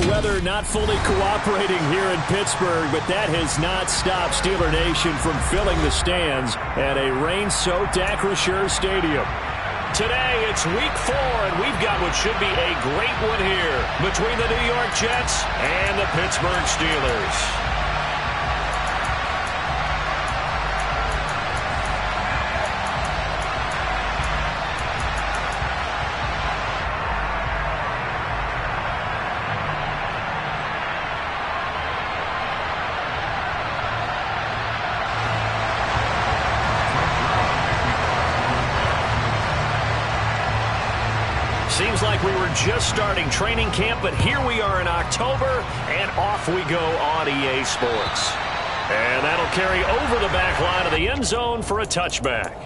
the weather not fully cooperating here in Pittsburgh, but that has not stopped Steeler Nation from filling the stands at a rain-soaked Acrisure Stadium. Today, it's Week 4, and we've got what should be a great one here between the New York Jets and the Pittsburgh Steelers. Seems like we were just starting training camp, but here we are in October, and off we go on EA Sports. And that'll carry over the back line of the end zone for a touchback.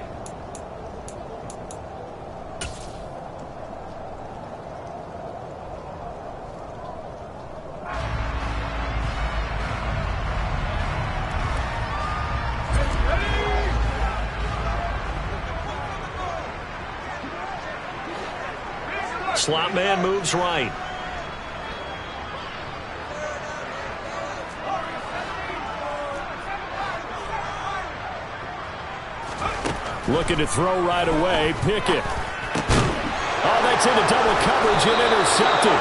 Slot man moves right. Looking to throw right away. Pickett. Oh, that's into double coverage and intercepted.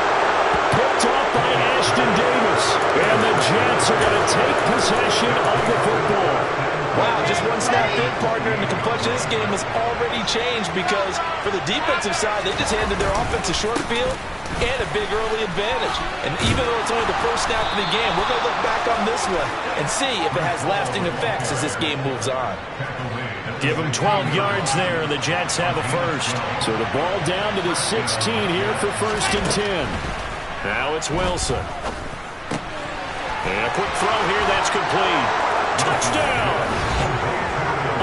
Picked off by Ashton Davis. And the Jets are going to take possession of the football. Wow, just one snap in, partner, and the complexion of this game has already changed because for the defensive side, they just handed their offense a short field and a big early advantage. And even though it's only the first snap of the game, we're going to look back on this one and see if it has lasting effects as this game moves on. Give them 12 yards there, and the Jets have a first. So the ball down to the 16 here for 1st and 10. Now it's Wilson. And a quick throw here, that's complete. Touchdown!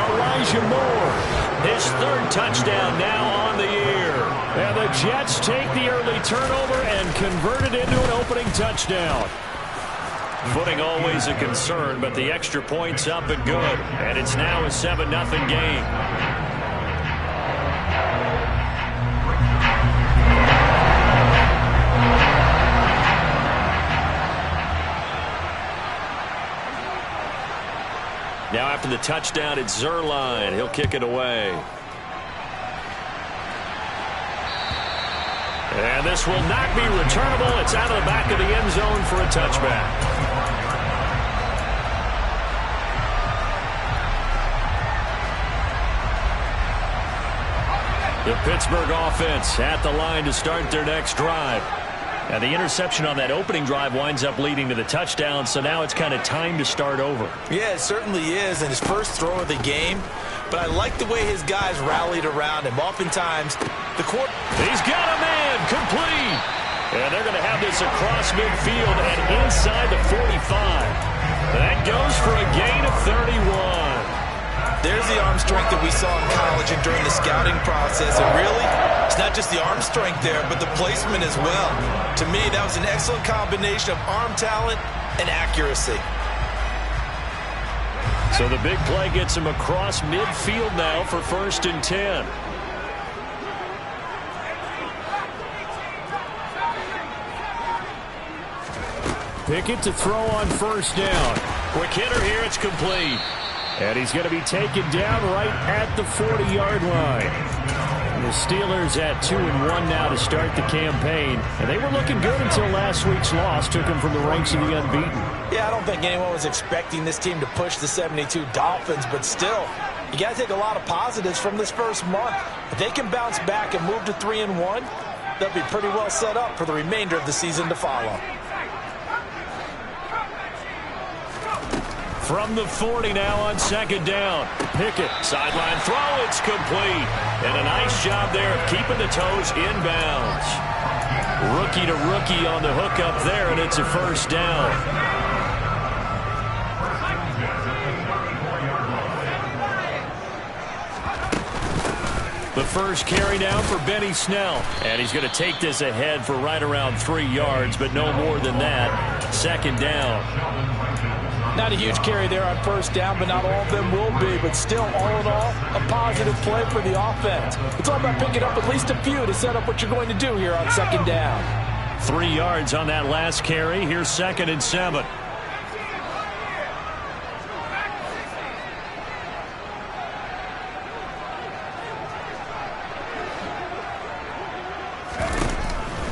Elijah Moore. His 3rd touchdown now on the year. And the Jets take the early turnover and convert it into an opening touchdown. Footing always a concern, but the extra point's up and good. And it's now a 7-0 game. Now after the touchdown, it's Zerline. He'll kick it away. And this will not be returnable. It's out of the back of the end zone for a touchback. The Pittsburgh offense at the line to start their next drive. Now, the interception on that opening drive winds up leading to the touchdown, so now it's kind of time to start over. Yeah, it certainly is, and his first throw of the game. But I like the way his guys rallied around him. Oftentimes, the court... He's got a man, complete! And they're going to have this across midfield and inside the 45. That goes for a gain of 31. There's the arm strength that we saw in college and during the scouting process. And really, it's not just the arm strength there, but the placement as well. To me, that was an excellent combination of arm talent and accuracy. So the big play gets him across midfield now for 1st and 10. Pickett to throw on 1st down. Quick hitter here, it's complete. And he's going to be taken down right at the 40-yard line. And the Steelers at 2-1 now to start the campaign. And they were looking good until last week's loss took them from the ranks of the unbeaten. Yeah, I don't think anyone was expecting this team to push the 72 Dolphins, but still, you got to take a lot of positives from this first month. If they can bounce back and move to 3-1, they'll be pretty well set up for the remainder of the season to follow. From the 40 now on 2nd down. Pickett. Sideline throw, it's complete. And a nice job there of keeping the toes inbounds. Rookie to rookie on the hook up there, and it's a 1st down. The first carry now for Benny Snell. And he's going to take this ahead for right around 3 yards, but no more than that. 2nd down. Not a huge carry there on 1st down, but not all of them will be. But still, all in all, a positive play for the offense. It's all about picking up at least a few to set up what you're going to do here on 2nd down. 3 yards on that last carry. Here's 2nd and 7.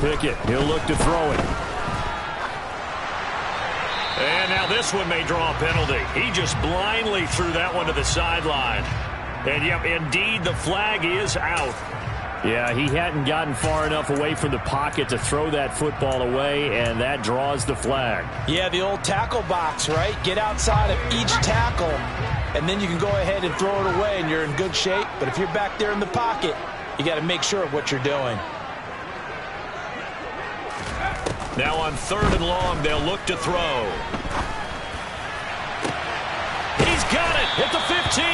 Pickett, he'll look to throw it. And now this one may draw a penalty. He just blindly threw that one to the sideline. And, yep, indeed, the flag is out. Yeah, he hadn't gotten far enough away from the pocket to throw that football away, and that draws the flag. Yeah, the old tackle box, right? Get outside of each tackle, and then you can go ahead and throw it away, and you're in good shape. But if you're back there in the pocket, you got to make sure of what you're doing. Now on 3rd and long, they'll look to throw. He's got it at the 15.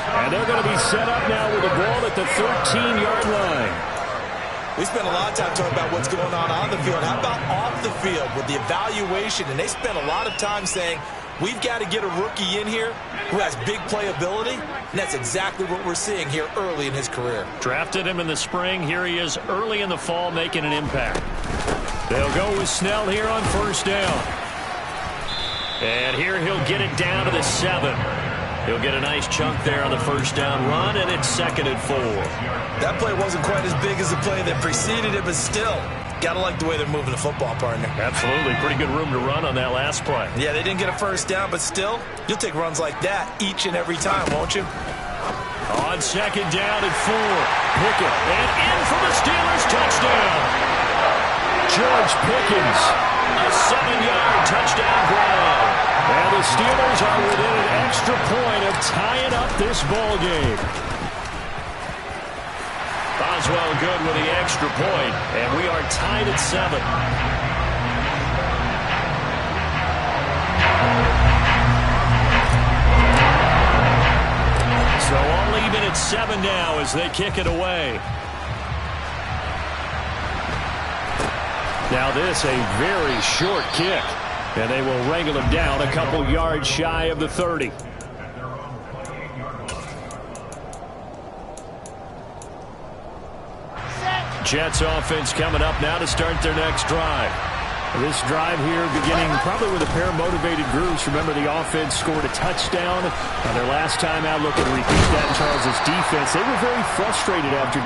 And they're going to be set up now with the ball at the 13-yard line. We spent a lot of time talking about what's going on the field. How about off the field with the evaluation? And they spent a lot of time saying, we've got to get a rookie in here who has big playability. And that's exactly what we're seeing here early in his career. Drafted him in the spring. Here he is early in the fall making an impact. They'll go with Snell here on 1st down. And here he'll get it down to the 7. He'll get a nice chunk there on the 1st down run, and it's 2nd and 4. That play wasn't quite as big as the play that preceded it, but still, got to like the way they're moving the football, partner. Absolutely. Pretty good room to run on that last play. Yeah, they didn't get a 1st down, but still, you'll take runs like that each and every time, won't you? On 2nd down and 4. Pickett, and in for the Steelers touchdown. George Pickens. A 7-yard touchdown grab. And the Steelers are within an extra point of tying up this ball game. Boswell good with the extra point, and we are tied at 7. So all even at 7 now as they kick it away. Now this a very short kick. And they will wrangle him down a couple yards shy of the 30. Jets offense coming up now to start their next drive. This drive here beginning probably with a pair of motivated groups. Remember, the offense scored a touchdown on their last time out. Looking to repeat that in Charles' defense. They were very frustrated after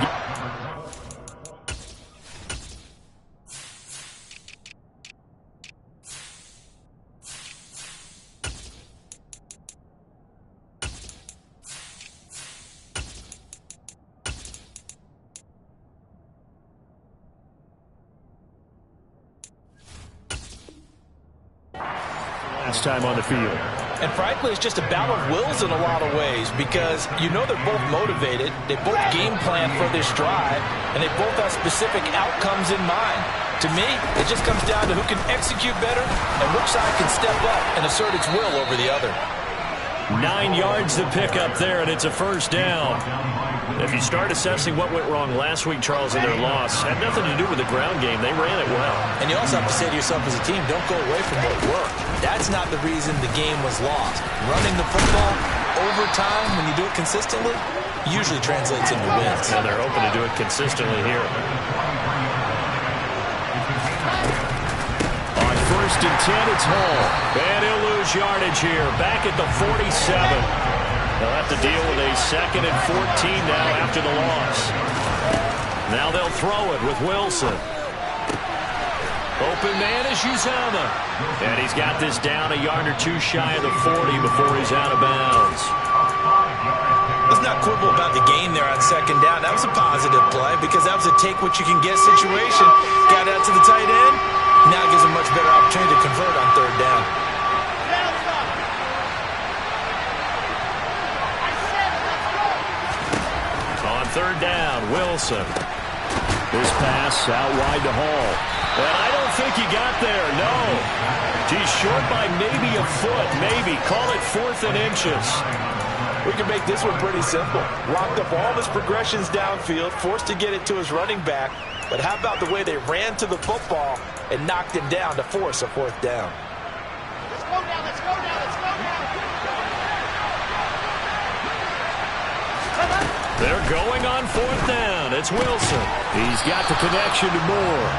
last time on the field. And frankly, it's just a battle of wills in a lot of ways because you know they're both motivated. They both game plan for this drive, and they both have specific outcomes in mind. To me, it just comes down to who can execute better and which side can step up and assert its will over the other. 9 yards to pick up there, and it's a 1st down. If you start assessing what went wrong last week, Charles, in their loss, had nothing to do with the ground game. They ran it well. And you also have to say to yourself as a team, don't go away from what worked. That's not the reason the game was lost. Running the football over time, when you do it consistently, usually translates into wins. And they're hoping to do it consistently here. On 1st and 10, it's Hall. And he'll lose yardage here. Back at the 47. They'll have to deal with a 2nd and 14 now after the loss. Now they'll throw it with Wilson. Open man is Uzama. And he's got this down a yard or two shy of the 40 before he's out of bounds. Let's not quibble about the gain there on 2nd down. That was a positive play because that was a take-what-you-can-get situation. Got out to the tight end. Now gives him much better opportunity to convert on 3rd down. On 3rd down, Wilson. This pass out wide to Hall. And I don't think he got there, no. He's short by maybe a foot, maybe. Call it 4th and inches. We can make this one pretty simple. Locked up all of his progressions downfield, forced to get it to his running back. But how about the way they ran to the football and knocked him down to force a 4th down? Let's go now, let's go now, let's go now. They're going on 4th down. It's Wilson. He's got the connection to Moore.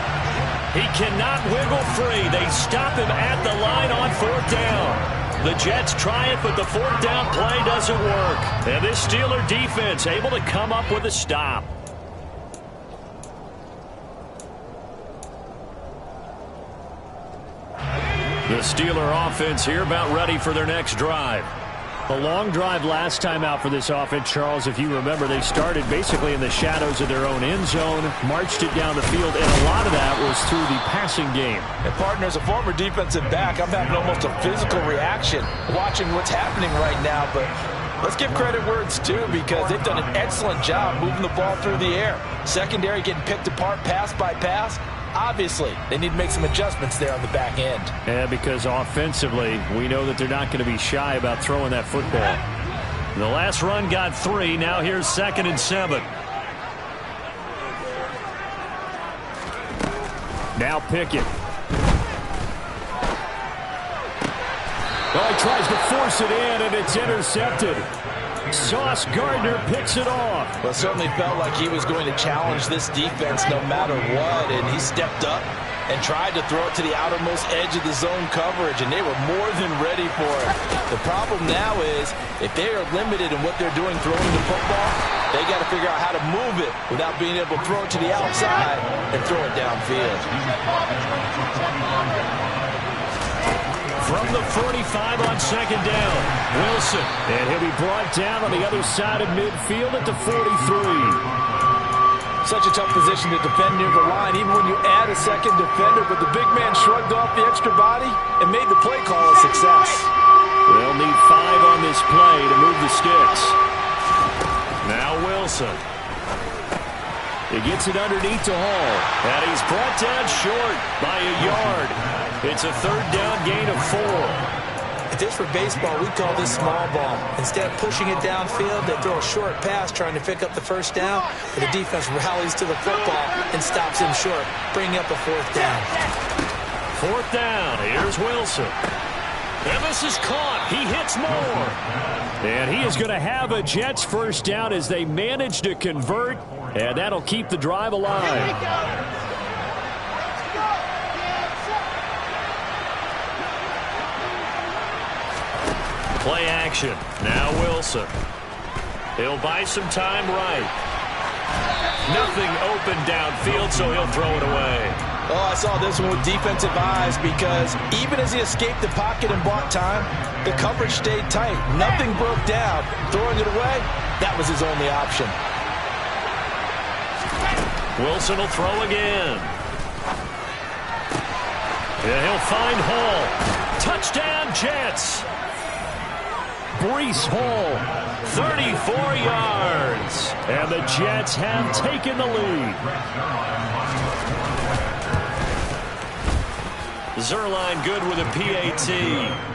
He cannot wiggle free. They stop him at the line on 4th down. The Jets try it, but the 4th down play doesn't work. And this Steeler defense able to come up with a stop. The Steeler offense here about ready for their next drive. A long drive last time out for this offense, Charles. If you remember, they started basically in the shadows of their own end zone, marched it down the field, and a lot of that was through the passing game. And, partner, as a former defensive back, I'm having almost a physical reaction watching what's happening right now. But let's give credit where it's due, because they've done an excellent job moving the ball through the air. Secondary getting picked apart pass by pass. Obviously, they need to make some adjustments there on the back end. Yeah, because offensively, we know that they're not going to be shy about throwing that football. The last run got 3. Now here's 2nd and 7. Now Pickett. Well, he tries to force it in, and it's intercepted. Sauce Gardner picks it off. Well, it certainly felt like he was going to challenge this defense no matter what, and he stepped up and tried to throw it to the outermost edge of the zone coverage, and they were more than ready for it. The problem now is, if they are limited in what they're doing throwing the football, they got to figure out how to move it without being able to throw it to the outside and throw it downfield. From the 45 on 2nd down, Wilson. And he'll be brought down on the other side of midfield at the 43. Such a tough position to defend near the line, even when you add a second defender, but the big man shrugged off the extra body and made the play call a success. They'll need 5 on this play to move the sticks. Now Wilson. He gets it underneath to Hall. And he's brought down short by a yard. It's a 3rd down gain of 4. If this were baseball, we'd call this small ball. Instead of pushing it downfield, they throw a short pass trying to pick up the 1st down, but the defense rallies to the football and stops him short, bringing up a 4th down. 4th down. Here's Wilson. And this is caught. He hits more. And he is going to have a Jets 1st down as they manage to convert, and that'll keep the drive alive. Play action. Now Wilson. He'll buy some time right. Nothing open downfield, so he'll throw it away. Oh, I saw this one with defensive eyes, because even as he escaped the pocket and bought time, the coverage stayed tight. Nothing broke down. Throwing it away, that was his only option. Wilson will throw again. And he'll find Hall. Touchdown, Jets. Breece Hall, 34 yards. and the Jets have taken the lead. Zerline good with a PAT,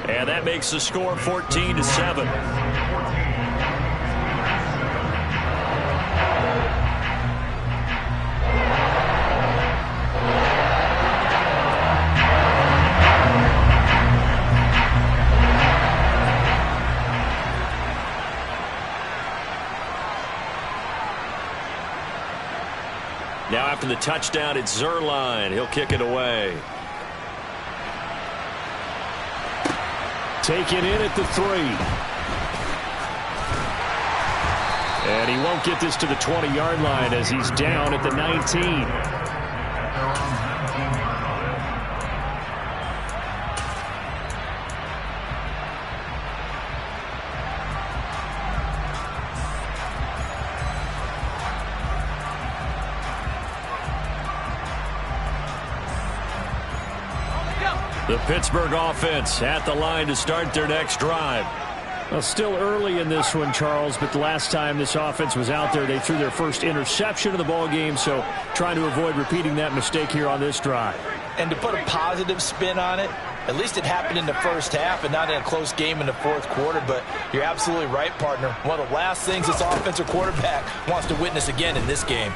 and that makes the score 14-7. Now after the touchdown, it's Zerline. He'll kick it away. Taken in at the 3. And he won't get this to the 20-yard line as he's down at the 19. The Pittsburgh offense at the line to start their next drive. Well, still early in this one, Charles, but the last time this offense was out there, they threw their first interception of the ball game, so trying to avoid repeating that mistake here on this drive. And to put a positive spin on it, At least it happened in the first half and not in a close game in the fourth quarter. But you're absolutely right, partner. One of the last things this offensive quarterback wants to witness again in this game.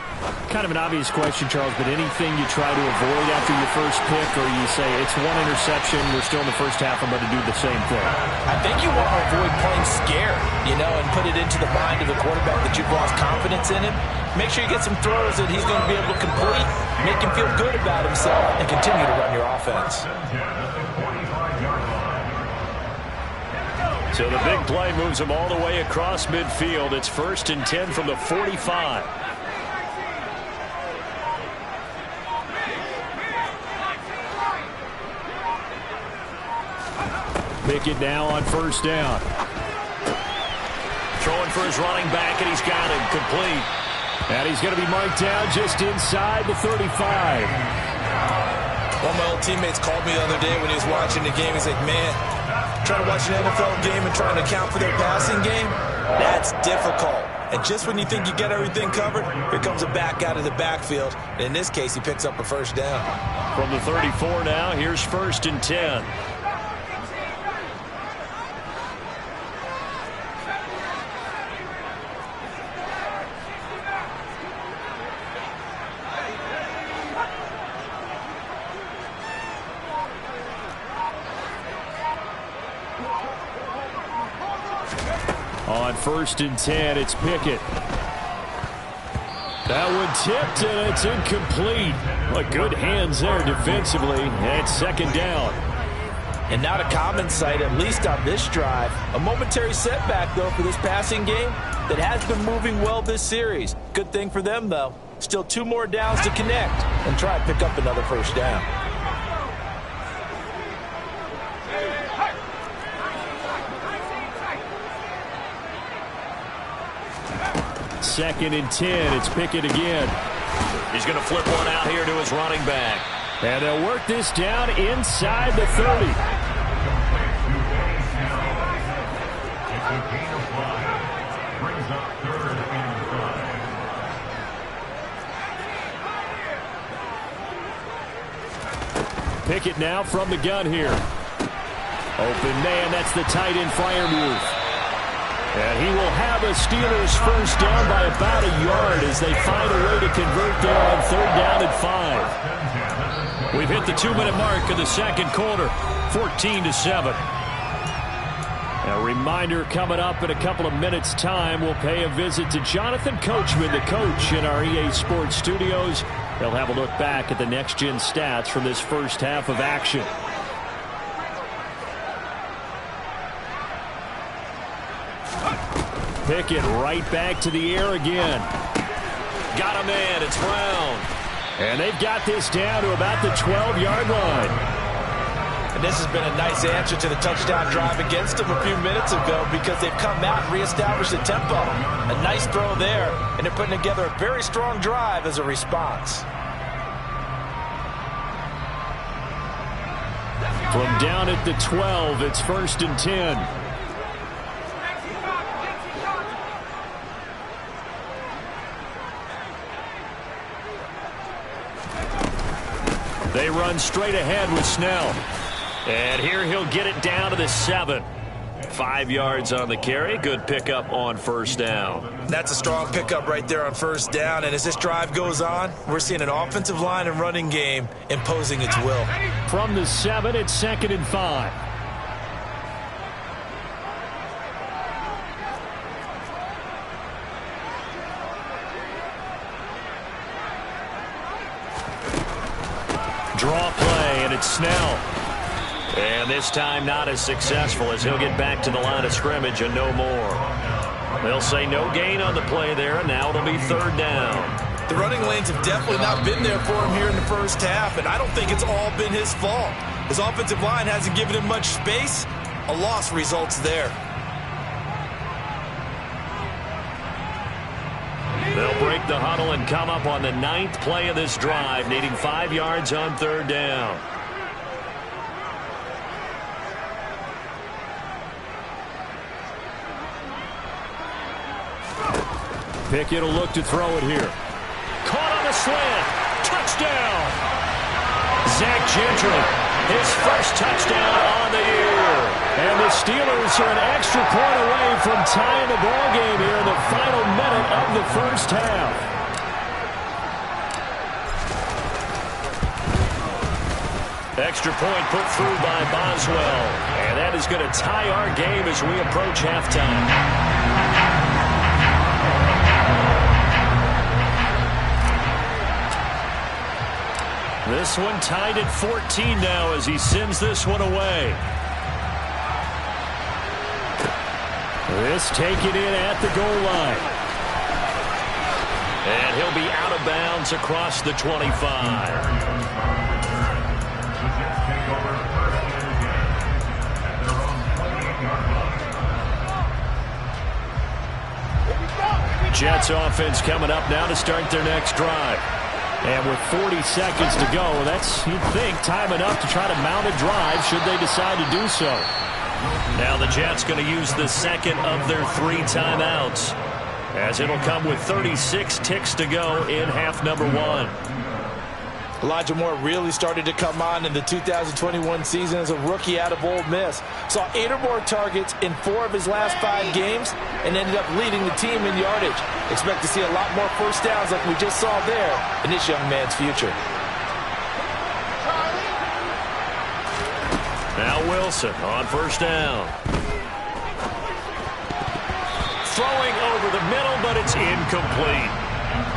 Kind of an obvious question, Charles, but anything you try to avoid after your first pick, or you say it's one interception, we're still in the first half, I'm going to do the same thing? I think you want to avoid playing scared, and put it into the mind of the quarterback that you've lost confidence in him. Make sure you get some throws that he's going to be able to complete, make him feel good about himself, and continue to run your offense. So the big play moves him all the way across midfield. It's 1st and 10 from the 45. Pickett now on 1st down. Throwing for his running back, and he's got him complete. And he's going to be marked down just inside the 35. One of my old teammates called me the other day when he was watching the game. He's like, man, trying to watch an NFL game and trying to account for their passing game, that's difficult. And just when you think you get everything covered, here comes a back out of the backfield. And in this case, he picks up a 1st down. From the 34 now, here's 1st and 10. On 1st and 10, it's Pickett. That one tipped, and it's incomplete. But good hands there defensively, and 2nd down. And not a common sight, at least on this drive. A momentary setback, though, for this passing game that has been moving well this series. Good thing for them, though. Still 2 more downs to connect and try and pick up another 1st down. 2nd and 10. It's Pickett again. He's going to flip one out here to his running back. And they'll work this down inside the 30. Pickett now from the gun here. Open man, that's the tight end Freiermuth. And he will have a Steelers 1st down by about a yard as they find a way to convert there on 3rd down and 5. We've hit the 2-minute mark of the 2nd quarter, 14-7. A reminder coming up in a couple of minutes' time. We'll pay a visit to Jonathan Coachman, the coach in our EA Sports studios. They'll have a look back at the next-gen stats from this first half of action. Pickett right back to the air again. Got a man. It's Brown. And they've got this down to about the 12-yard line. And this has been a nice answer to the touchdown drive against them a few minutes ago because they've come out and reestablished the tempo. A nice throw there, and they're putting together a very strong drive as a response. From down at the 12, it's 1st and 10. They run straight ahead with Snell. And here he'll get it down to the 7. 5 yards on the carry. Good pickup on 1st down. That's a strong pickup right there on 1st down. And as this drive goes on, we're seeing an offensive line and running game imposing its will. From the 7, it's 2nd and 5. Draw play, and it's Snell. And this time not as successful as he'll get back to the line of scrimmage and no more. They'll say no gain on the play there, and now it'll be 3rd down. The running lanes have definitely not been there for him here in the first half, and I don't think it's all been his fault. His offensive line hasn't given him much space. A loss results there. They'll break the huddle and come up on the 9th play of this drive, needing 5 yards on 3rd down. Pickett will look to throw it here. Caught on the slant. Touchdown. Zach Gentry His first touchdown on the year. And the Steelers are an extra point away from tying the ball game here in the final minute of the first half. Extra point put through by Boswell. And that is going to tie our game as we approach halftime. This one tied at 14 now as he sends this one away. This taken in at the goal line. And he'll be out of bounds across the 25. Jets offense coming up now to start their next drive. And with 40 seconds to go, that's, you'd think, time enough to try to mount a drive should they decide to do so. Now the Jets going to use the second of their 3 timeouts, as it'll come with 36 ticks to go in half number 1. Elijah Moore really started to come on in the 2021 season as a rookie out of Ole Miss. Saw 8 or more targets in 4 of his last 5 games and ended up leading the team in yardage. Expect to see a lot more first downs like we just saw there in this young man's future. Now Wilson on first down. Throwing over the middle, but it's incomplete.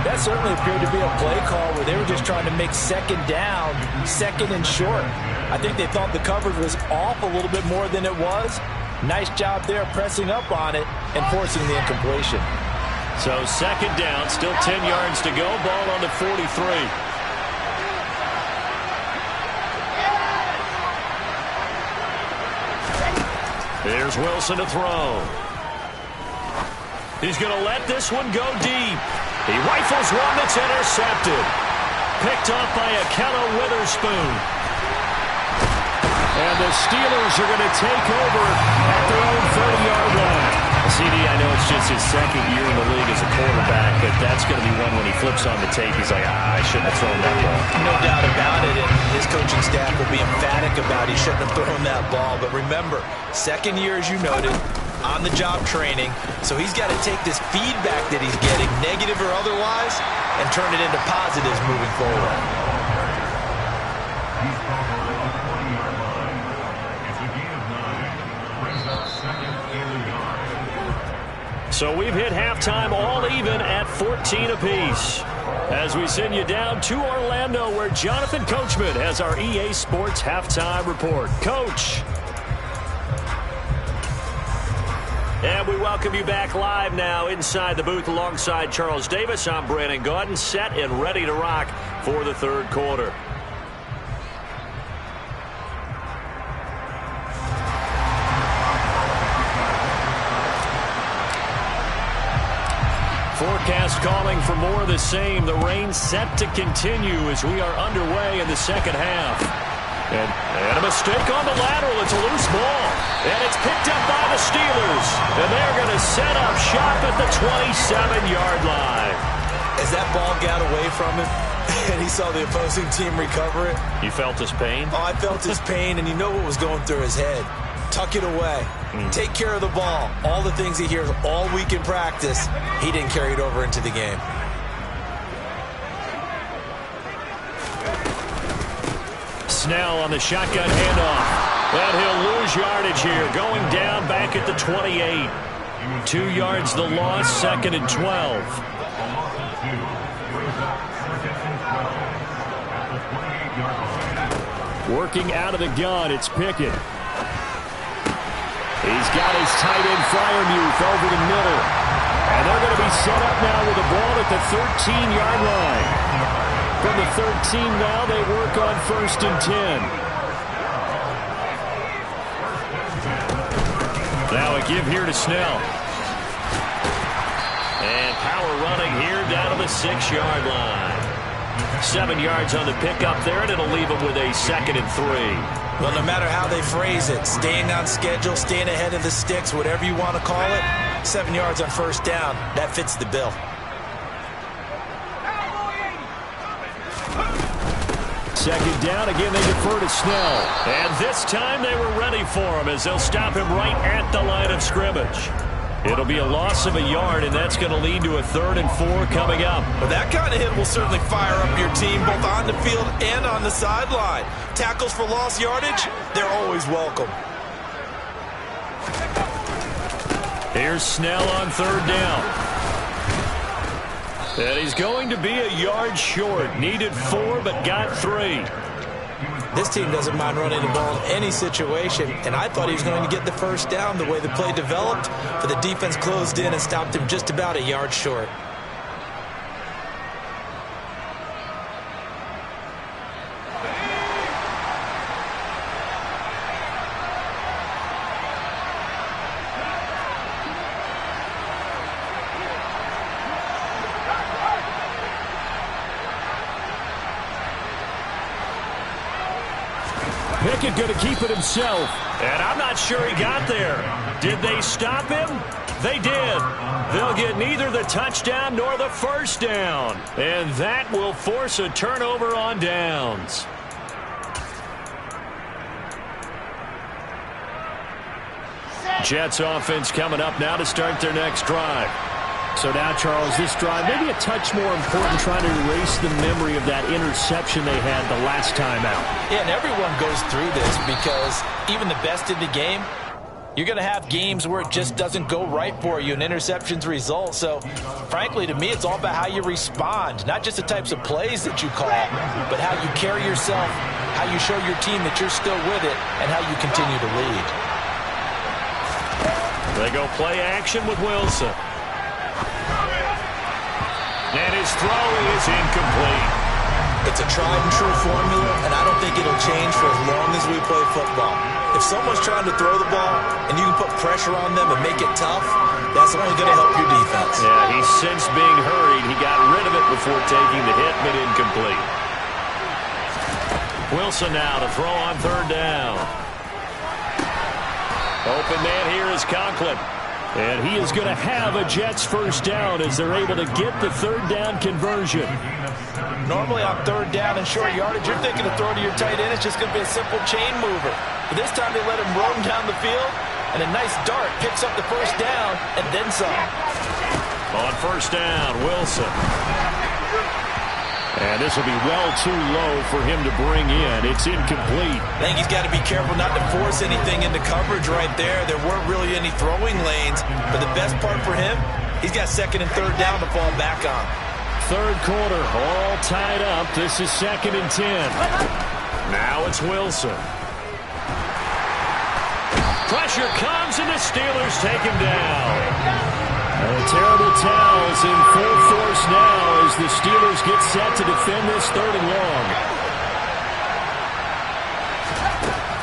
That certainly appeared to be a play call where they were just trying to make second down, second and short. I think they thought the coverage was off a little bit more than it was. Nice job there pressing up on it and forcing the incompletion. So second down, still 10 yards to go. Ball on the 43. There's Wilson to throw. He's going to let this one go deep. He rifles one that's intercepted. Picked off by Akello Witherspoon. And the Steelers are going to take over at their own 30-yard line. CD, I know it's just his second year in the league as a quarterback, but that's going to be one when he flips on the tape. He's like, I shouldn't have thrown that ball. No doubt about it, and his coaching staff will be emphatic about he shouldn't have thrown that ball. But remember, second year, as you noted, on-the-job training, so he's got to take this feedback that he's getting, negative or otherwise, and turn it into positives moving forward. So we've hit halftime all even at 14 apiece. As we send you down to Orlando, where Jonathan Coachman has our EA Sports halftime report. Coach. And we welcome you back live now inside the booth alongside Charles Davis. I'm Brandon Gaudin, set and ready to rock for the third quarter. Forecast calling for more of the same. The rain set to continue as we are underway in the second half. And a mistake on the lateral. It's a loose ball. And it's picked up by the Steelers. And they're going to set up shop at the 27-yard line. As that ball got away from him and he saw the opposing team recover it. You felt his pain? Oh, I felt his pain, and you know what was going through his head. Tuck it away. Take care of the ball. All the things he hears all week in practice, he didn't carry it over into the game. Snell on the shotgun handoff. And he'll lose yardage here. Going down back at the 28. 2 yards the loss, second and 12. Working out of the gun, it's Pickett. He's got his tight end Fryermuth over the middle. And they're going to be set up now with the ball at the 13-yard line. From the 13 now, they work on first and 10. Now a give here to Snell. And power running here down to the 6-yard line. 7 yards on the pickup there, and it'll leave them with a second and 3. Well, no matter how they phrase it, staying on schedule, staying ahead of the sticks, whatever you want to call it, 7 yards on first down, that fits the bill. second down. Again, they defer to Snell. And this time they were ready for him as they'll stop him right at the line of scrimmage. It'll be a loss of a yard, and that's going to lead to a 3rd and 4 coming up. Well, that kind of hit will certainly fire up your team both on the field and on the sideline. Tackles for lost yardage, they're always welcome. Here's Snell on 3rd down. And he's going to be a yard short. Needed 4, but got 3. This team doesn't mind running the ball in any situation, and I thought he was going to get the first down the way the play developed, but the defense closed in and stopped him just about a yard short. Pickett going to keep it himself. And I'm not sure he got there. Did they stop him? They did. They'll get neither the touchdown nor the first down. And that will force a turnover on downs. Jets offense coming up now to start their next drive. So now, Charles, this drive maybe a touch more important, trying to erase the memory of that interception they had the last time out. Yeah, and everyone goes through this because even the best in the game, you're going to have games where it just doesn't go right for you and interceptions result. So, frankly, to me, it's all about how you respond, not just the types of plays that you call, but how you carry yourself, how you show your team that you're still with it, and how you continue to lead. They go play action with Wilson. And his throw is incomplete. It's a tried-and-true formula, and I don't think it'll change for as long as we play football. If someone's trying to throw the ball and you can put pressure on them and make it tough, that's only going to help your defense. Yeah, he's since being hurried. He got rid of it before taking the hit, but incomplete. Wilson now to throw on 3rd down. Open man here is Conklin. And he is going to have a Jets first down as they're able to get the 3rd down conversion. Normally on 3rd down and short yardage, you're thinking to throw to your tight end. It's just going to be a simple chain mover. But this time they let him roam down the field, and a nice dart picks up the first down and then some. On 1st down, Wilson. And this will be well too low for him to bring in. It's incomplete. I think he's got to be careful not to force anything into coverage right there. There weren't really any throwing lanes. But the best part for him, he's got 2nd and 3rd down to fall back on. 3rd quarter, all tied up. This is 2nd and 10. Now it's Wilson. Pressure comes, and the Steelers take him down. Terrible towels in full force now as the Steelers get set to defend this 3rd and long.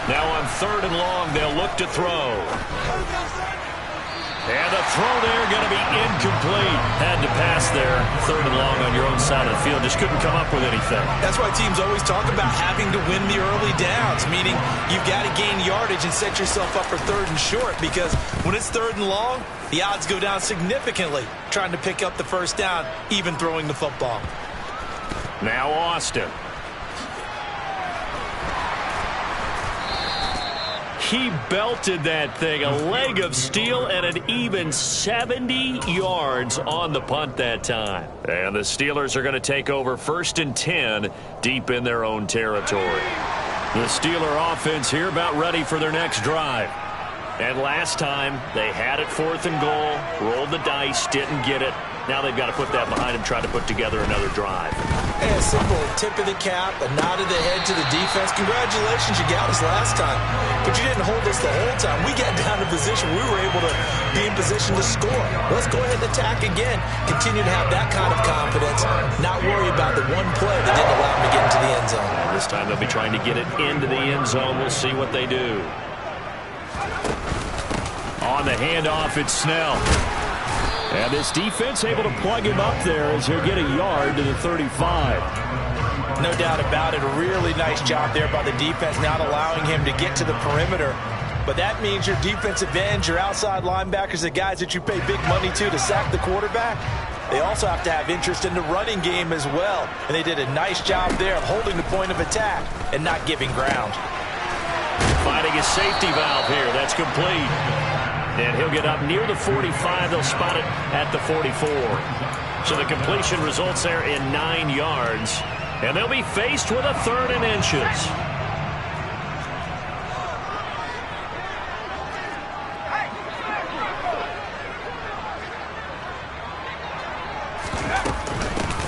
Now on 3rd and long, they'll look to throw. And the throw there going to be incomplete. Had to pass there. 3rd and long on your own side of the field. Just couldn't come up with anything. That's why teams always talk about having to win the early downs, meaning you've got to gain yardage and set yourself up for 3rd and short, because when it's 3rd and long, the odds go down significantly trying to pick up the first down, even throwing the football. Now Austin. He belted that thing, a leg of steel, and an even 70 yards on the punt that time. And the Steelers are going to take over 1st and 10 deep in their own territory. The Steeler offense here about ready for their next drive. And last time, they had it 4th and goal, rolled the dice, didn't get it. Now they've got to put that behind them, try to put together another drive. And a simple tip of the cap, a nod of the head to the defense. Congratulations, you got us last time. But you didn't hold us the whole time. We got down to position. We were able to be in position to score. Let's go ahead and attack again. Continue to have that kind of confidence. Not worry about the one play that didn't allow them to get into the end zone. And this time they'll be trying to get it into the end zone. We'll see what they do. On the handoff, it's Snell. And this defense able to plug him up there as he'll get a yard to the 35. No doubt about it. A really nice job there by the defense, not allowing him to get to the perimeter. But that means your defensive ends, your outside linebackers, the guys that you pay big money to sack the quarterback, they also have to have interest in the running game as well. And they did a nice job there of holding the point of attack and not giving ground. Finding his safety valve here. That's complete. And he'll get up near the 45. They'll spot it at the 44. So the completion results there in 9 yards. And they'll be faced with a 3rd and inches.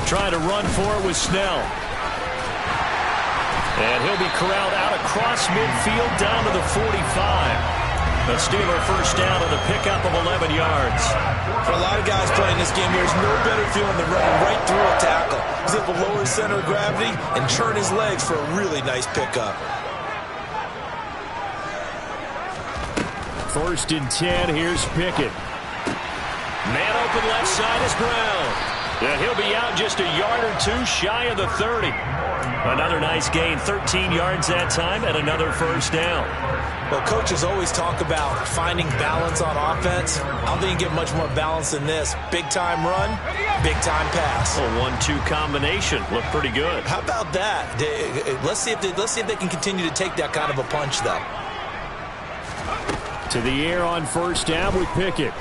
Trying to run for it with Snell. And he'll be corralled out across midfield down to the 45. The Steeler first down and a pickup of 11 yards. For a lot of guys playing this game, there's no better feeling than running right through a tackle. He's able to lower his center of gravity and turn his legs for a really nice pickup. 1st and 10. Here's Pickett. Man open left side is Brown. And he'll be out just a yard or 2 shy of the 30. Another nice gain, 13 yards that time, and another first down. Well, coaches always talk about finding balance on offense. I don't think you get much more balance than this. Big-time run, big-time pass. A 1-2 combination. Looked pretty good. How about that? Let's see if they can continue to take that kind of a punch, though. To the air on 1st down with Pickett.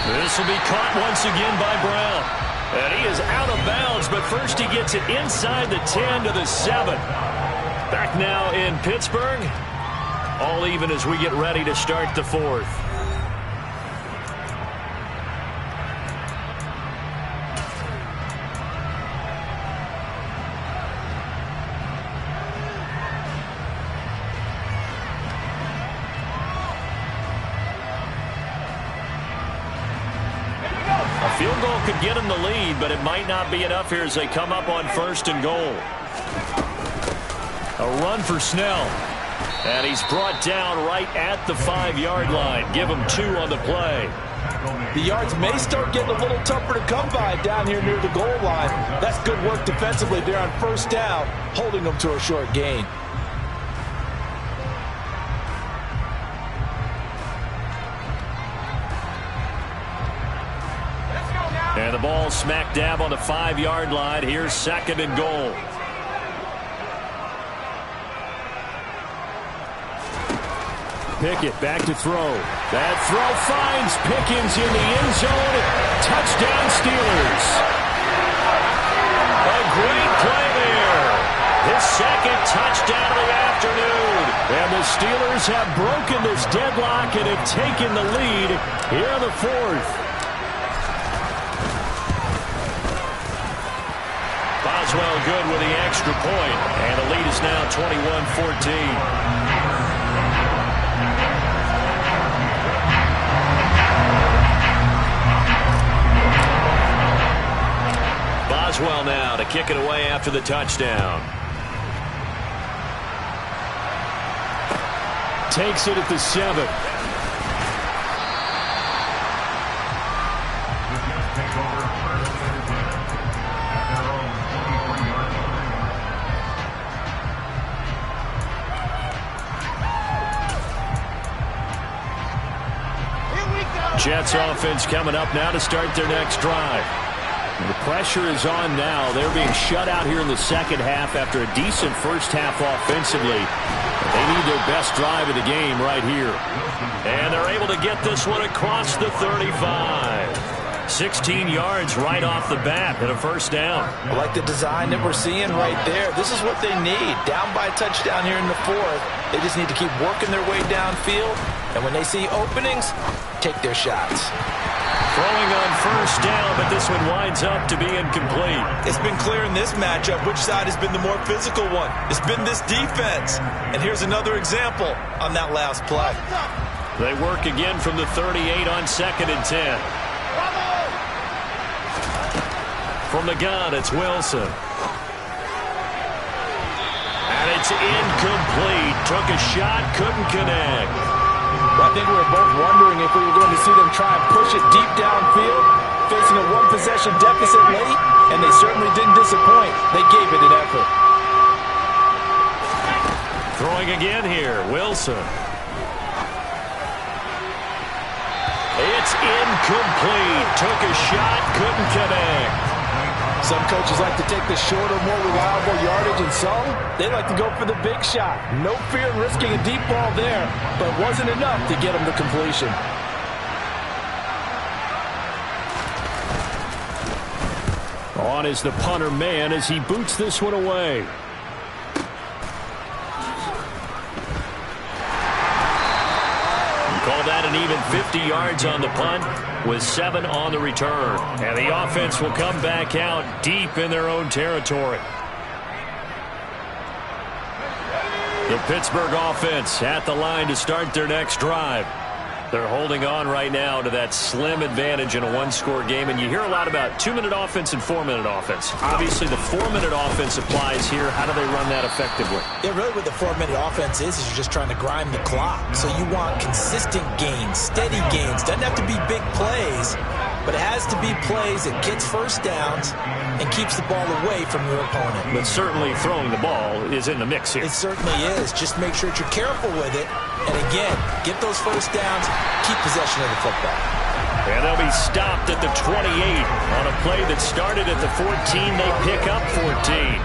This will be caught once again by Brown. And he is out of bounds, but first he gets it inside the 10 to the 7. Back now in Pittsburgh. All even as we get ready to start the 4th. Field goal could get them the lead, but it might not be enough here as they come up on 1st and goal. A run for Snell. And he's brought down right at the 5-yard line. Give him 2 on the play. The yards may start getting a little tougher to come by down here near the goal line. That's good work defensively there on 1st down, holding them to a short gain. And the ball smack dab on the 5-yard line. Here's 2nd and goal. Pickett back to throw. That throw finds Pickens in the end zone. Touchdown Steelers. A great play there. His 2nd touchdown of the afternoon. And the Steelers have broken this deadlock and have taken the lead here in the 4th. Boswell good with the extra point, and the lead is now 21-14. Boswell now to kick it away after the touchdown. Takes it at the 7. Jets offense coming up now to start their next drive. The pressure is on now. They're being shut out here in the 2nd half after a decent first half offensively. They need their best drive of the game right here. And they're able to get this one across the 35. 16 yards right off the bat and a first down. I like the design that we're seeing right there. This is what they need. Down by a touchdown here in the 4th. They just need to keep working their way downfield. And when they see openings, take their shots. Throwing on first down, but this one winds up to be incomplete. It's been clear in this matchup which side has been the more physical one. It's been this defense. And here's another example on that last play. They work again from the 38 on 2nd and 10. From the gun, it's Wilson. And it's incomplete. Took a shot, couldn't connect. Well, I think we were both wondering if we were going to see them try and push it deep downfield, facing a 1-possession deficit late, and they certainly didn't disappoint. They gave it an effort. Throwing again here, Wilson. It's incomplete. Took a shot, couldn't connect. Some coaches like to take the shorter, more reliable yardage, and some, they like to go for the big shot. No fear in risking a deep ball there, but it wasn't enough to get them to completion. On is the punter man as he boots this one away. Call that an even 50 yards on the punt with 7 on the return. And the offense will come back out deep in their own territory. The Pittsburgh offense at the line to start their next drive. They're holding on right now to that slim advantage in a one-score game. And you hear a lot about 2-minute offense and 4-minute offense. Obviously, the 4-minute offense applies here. How do they run that effectively? Yeah, really what the 4-minute offense is you're just trying to grind the clock. So you want consistent gains, steady gains. Doesn't have to be big plays, but it has to be plays that gets first downs and keeps the ball away from your opponent. But certainly throwing the ball is in the mix here. It certainly is. Just make sure that you're careful with it. And again, get those first downs, keep possession of the football. And they'll be stopped at the 28 on a play that started at the 14. They pick up 14.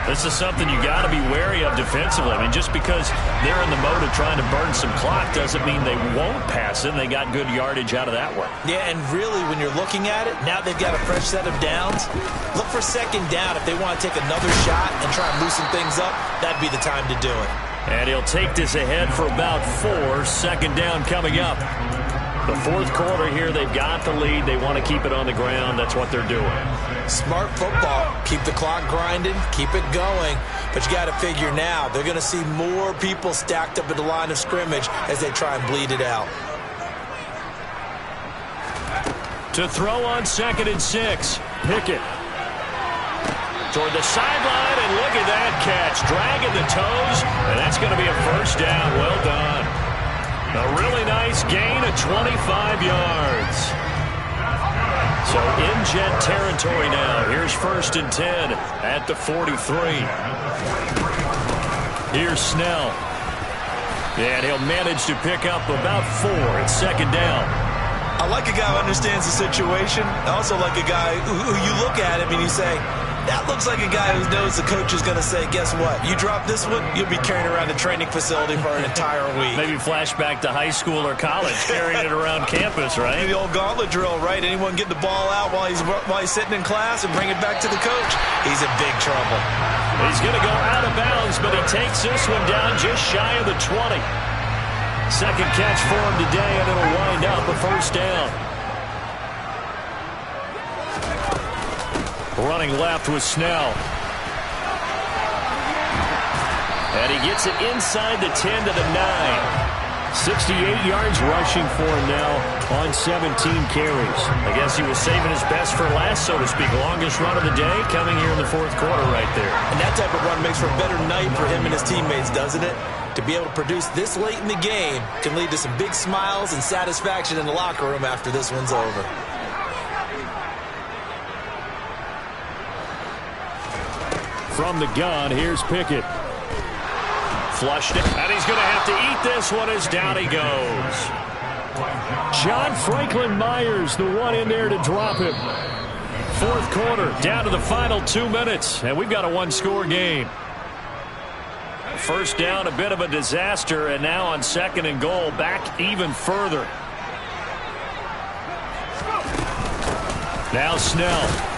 This is something you got to be wary of defensively. I mean, just because they're in the mode of trying to burn some clock doesn't mean they won't pass it. They got good yardage out of that one. Yeah, and really, when you're looking at it, now they've got a fresh set of downs. Look for second down. If they want to take another shot and try and loosen things up, that'd be the time to do it. And he'll take this ahead for about 4. Second down coming up. The fourth quarter here, they've got the lead. They want to keep it on the ground. That's what they're doing. Smart football. Keep the clock grinding. Keep it going. But you got to figure now, they're going to see more people stacked up at the line of scrimmage as they try and bleed it out. To throw on 2nd and 6. Pickett. Toward the sideline, and look at that catch. Dragging the toes, and that's going to be a first down. Well done. A really nice gain of 25 yards. So in Jet territory now. Here's 1st and 10 at the 43. Here's Snell. And he'll manage to pick up about 4 at 2nd down. I like a guy who understands the situation. I also like a guy who you look at him and you say, that looks like a guy who knows the coach is going to say, guess what? You drop this one, you'll be carrying around the training facility for an entire week. Maybe flashback to high school or college, carrying it around campus, right? The old gauntlet drill, right? Anyone get the ball out while he's sitting in class and bring it back to the coach? He's in big trouble. He's going to go out of bounds, but he takes this one down just shy of the 20. Second catch for him today, and it'll wind up a first down. Running left with Snell. And he gets it inside the 10 to the 9. 68 yards rushing for him now on 17 carries. I guess he was saving his best for last, so to speak. Longest run of the day coming here in the fourth quarter right there. And that type of run makes for a better night for him and his teammates, doesn't it? To be able to produce this late in the game can lead to some big smiles and satisfaction in the locker room after this one's over. From the gun, here's Pickett. Flushed it, and he's going to have to eat this one as down he goes. John Franklin Myers, the one in there to drop him. Fourth quarter, down to the final 2 minutes, and we've got a one-score game. First down, a bit of a disaster, and now on 2nd and goal, back even further. Now Snell.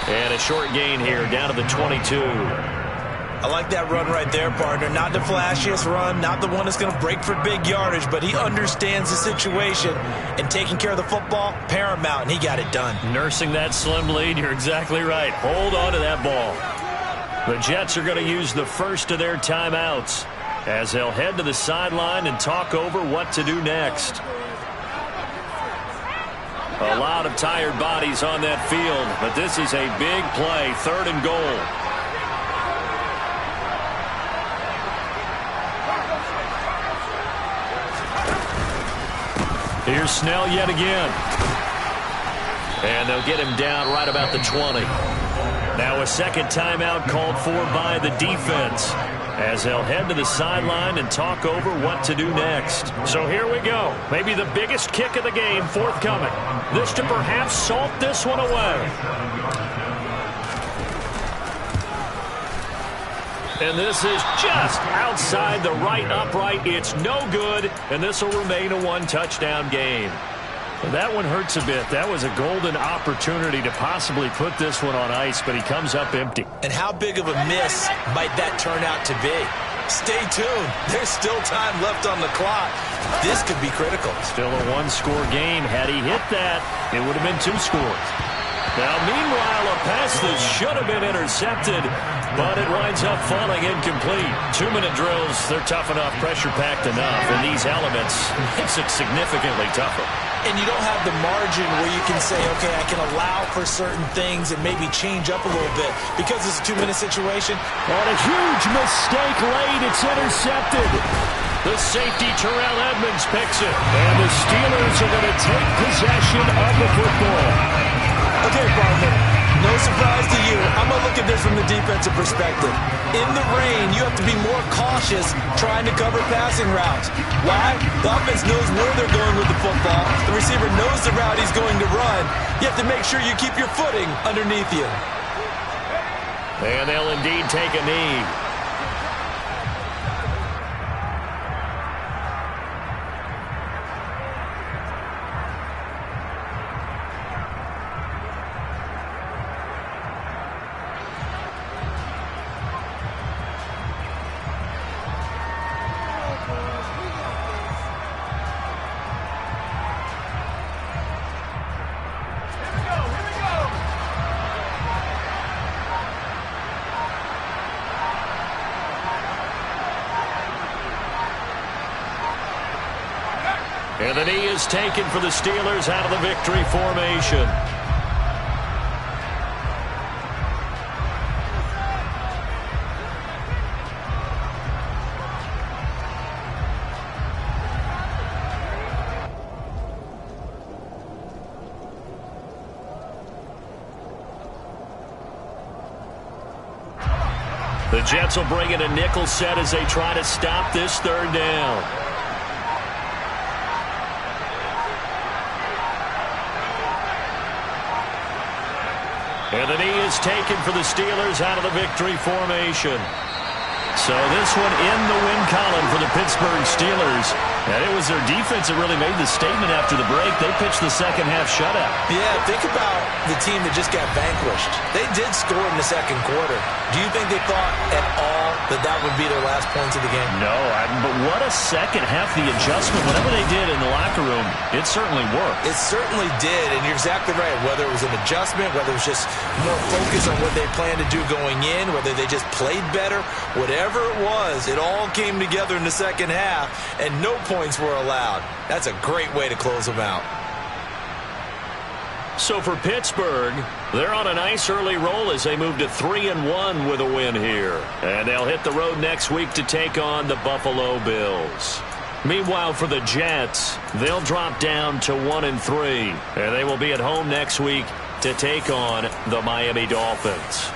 And a short gain here, down to the 22. I like that run right there, partner. Not the flashiest run, not the one that's going to break for big yardage, but he understands the situation, and taking care of the football, paramount, and he got it done. Nursing that slim lead, you're exactly right. Hold on to that ball. The Jets are going to use the first of their timeouts as they'll head to the sideline and talk over what to do next. A lot of tired bodies on that field, but this is a big play, 3rd and goal. Here's Snell yet again. And they'll get him down right about the 20. Now a second timeout called for by the defense. as they'll head to the sideline and talk over what to do next. So here we go. Maybe the biggest kick of the game forthcoming. This to perhaps salt this one away. And this is just outside the right upright. It's no good, and this will remain a one-touchdown game. Well, that one hurts a bit. That was a golden opportunity to possibly put this one on ice, but he comes up empty. And how big of a miss might that turn out to be? Stay tuned. There's still time left on the clock. This could be critical. Still a one-score game. Had he hit that, it would have been 2 scores. Now, meanwhile, a pass that should have been intercepted, but it winds up falling incomplete. 2-minute drills, they're tough enough, pressure-packed enough. And these elements makes it significantly tougher. And you don't have the margin where you can say, okay, I can allow for certain things and maybe change up a little bit because it's a 2-minute situation. On a huge mistake late, it's intercepted. The safety, Terrell Edmonds, picks it. And the Steelers are going to take possession of the football. Okay, partner, no surprise to you. I'm going to look at this from the defensive perspective. In the rain, you have to be more cautious trying to cover passing routes. Why? The offense knows where they're going with the football. The receiver knows the route he's going to run. You have to make sure you keep your footing underneath you. And they'll indeed take a knee. And the knee is taken for the Steelers out of the victory formation. The Jets will bring in a nickel set as they try to stop this 3rd down. And the knee is taken for the Steelers out of the victory formation. So this one in the win column for the Pittsburgh Steelers. And it was their defense that really made the statement after the break. They pitched the second-half shutout. Yeah, think about the team that just got vanquished. They did score in the second quarter. Do you think they thought at all that that would be their last points of the game? No, but what a second half. The adjustment, whatever they did in the locker room, it certainly worked. It certainly did, and you're exactly right. Whether it was an adjustment, whether it was just more focus on what they planned to do going in, whether they just played better, whatever it was, it all came together in the second half, and no points were allowed. That's a great way to close them out. So for Pittsburgh, they're on a nice early roll as they move to 3-1 with a win here. And they'll hit the road next week to take on the Buffalo Bills. Meanwhile, for the Jets, they'll drop down to 1-3. And they will be at home next week to take on the Miami Dolphins.